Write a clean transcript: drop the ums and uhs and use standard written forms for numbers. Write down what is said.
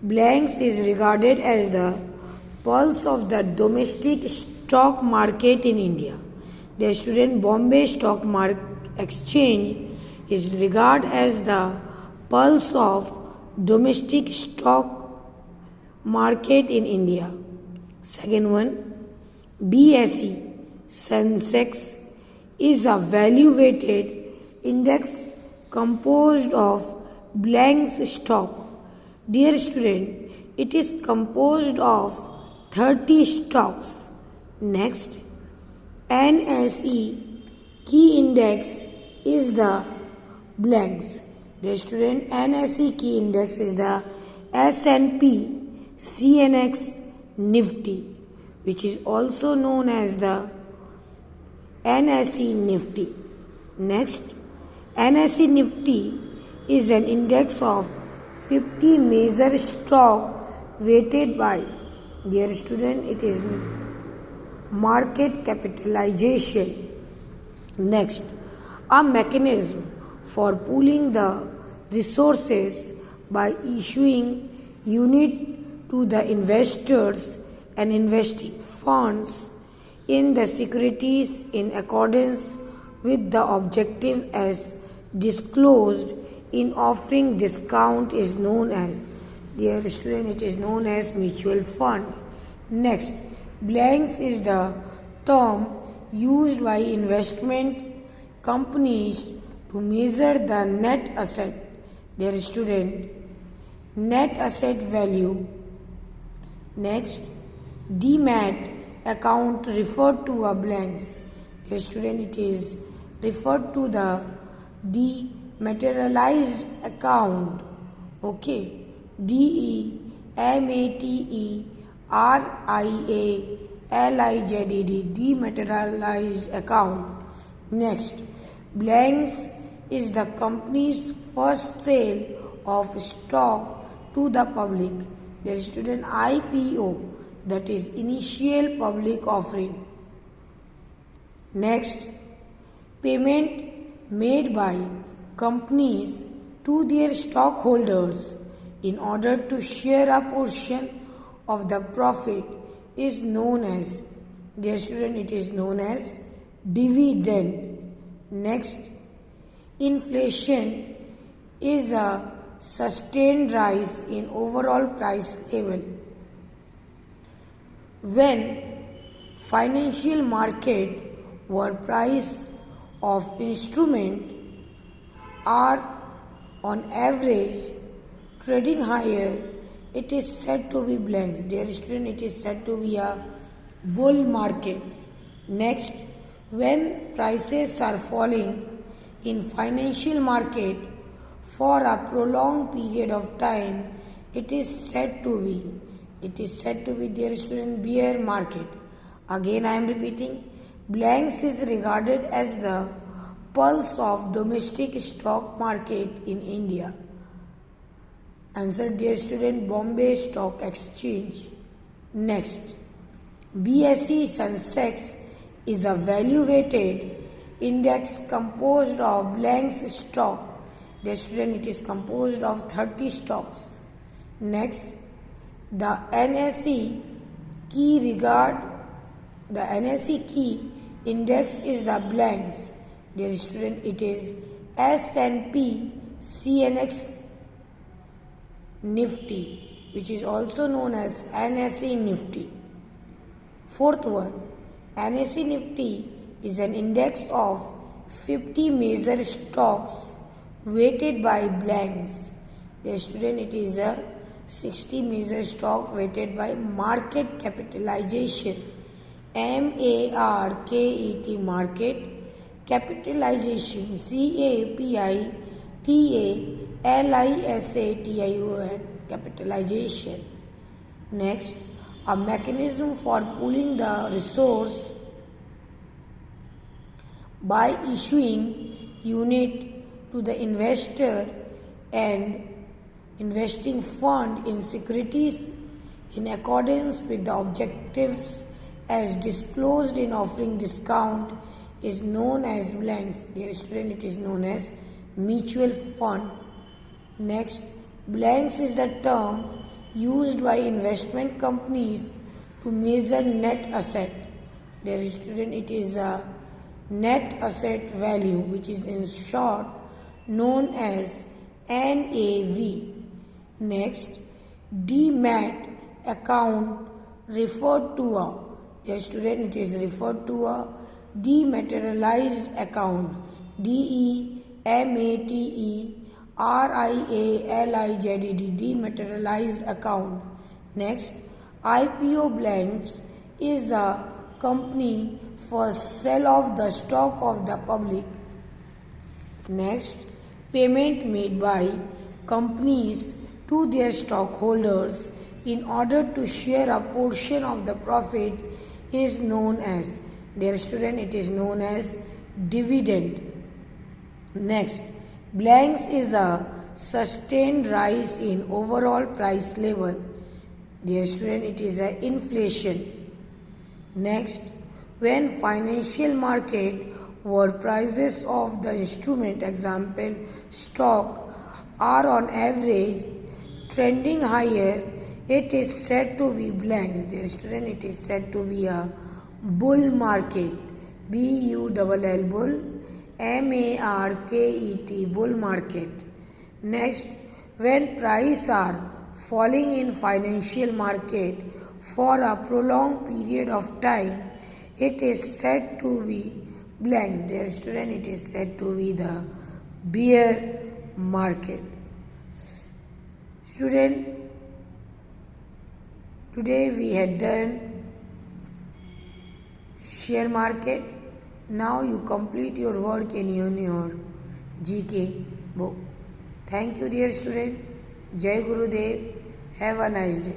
Blanks is regarded as the pulse of the domestic stock market in India. The student Bombay Stock Exchange is regarded as the pulse of domestic stock market in India. Second one, BSE Sensex is a value weighted index composed of blanks stock. Dear student, it is composed of 30 stocks. Next, NSE key index is the blanks. Dear student, NSE key index is the S&P CNX Nifty, which is also known as the NSE Nifty. Next, NSE Nifty is an index of 50 major stock weighted by, dear student, it is market capitalization. Next, a mechanism for pooling the resources by issuing unit to the investors and investing funds in the securities in accordance with the objective as disclosed in offering discount is known as, dear student, it is known as mutual fund. Next, blanks is the term used by investment companies to measure the net asset, dear student, net asset value. Next, demat account referred to a blanks. Dear student, it is referred to the dematerialized account. Okay, DEMATERIALIZED, dematerialized account. Next, blanks is the company's first sale of stock to the public. Dear student, IPO, that is initial public offering. Next, payment made by companies to their stockholders in order to share a portion of the profit is known as, dear student, it is known as dividend. Next, inflation is a sustained rise in overall price level. When financial market or price of instrument are on average trading higher, it is said to be blanks. Dear student, it is said to be a bull market. Next, when prices are falling in financial market for a prolonged period of time, it is said to be, dear student, bear market. Again I am repeating, blanks is regarded as the pulse of domestic stock market in India. Answer, dear student, Bombay Stock Exchange. Next, BSE Sensex is a value weighted index composed of blanks stock. Dear student, it is composed of 30 stocks. Next, the NSE key index is the blanks. Dear student, it is S&P CNX Nifty, which is also known as NSE Nifty. Fourth one, NSE Nifty is an index of 50 major stocks weighted by blanks. Dear student, it is a 60 major stock weighted by market capitalization. MARKET, market capitalization, CAPITALISATION, capitalization. Next, a mechanism for pooling the resource by issuing unit to the investor and investing fund in securities in accordance with the objectives as disclosed in offering discount is known as blanks. Dear student, it is known as mutual fund. Next, blanks is the term used by investment companies to measure net asset. Dear student, it is a net asset value, which is in short known as NAV. Next, demat account referred to a, dear student, it is referred to a dematerialized account, DEMATERIALIZED, dematerialized account. Next, IPO blanks is a company for sale of the stock of the public. Next, payment made by companies to their stockholders in order to share a portion of the profit is known as, dear student, it is known as dividend. Next, blanks is a sustained rise in overall price level. Dear student, it is a inflation. Next, when financial market where prices of the instrument, example stock, are on average trending higher, it is said to be blanks. Dear student, it is said to be a bull market. BULL bull, MARKET, bull market. Next, when prices are falling in financial market for a prolonged period of time, it is said to be blanks. Dear student, it is said to be the bear market. Student, today we had done share market. Now you complete your work in your GK book. Thank you, dear student. Jai Gurudev. Have a nice day.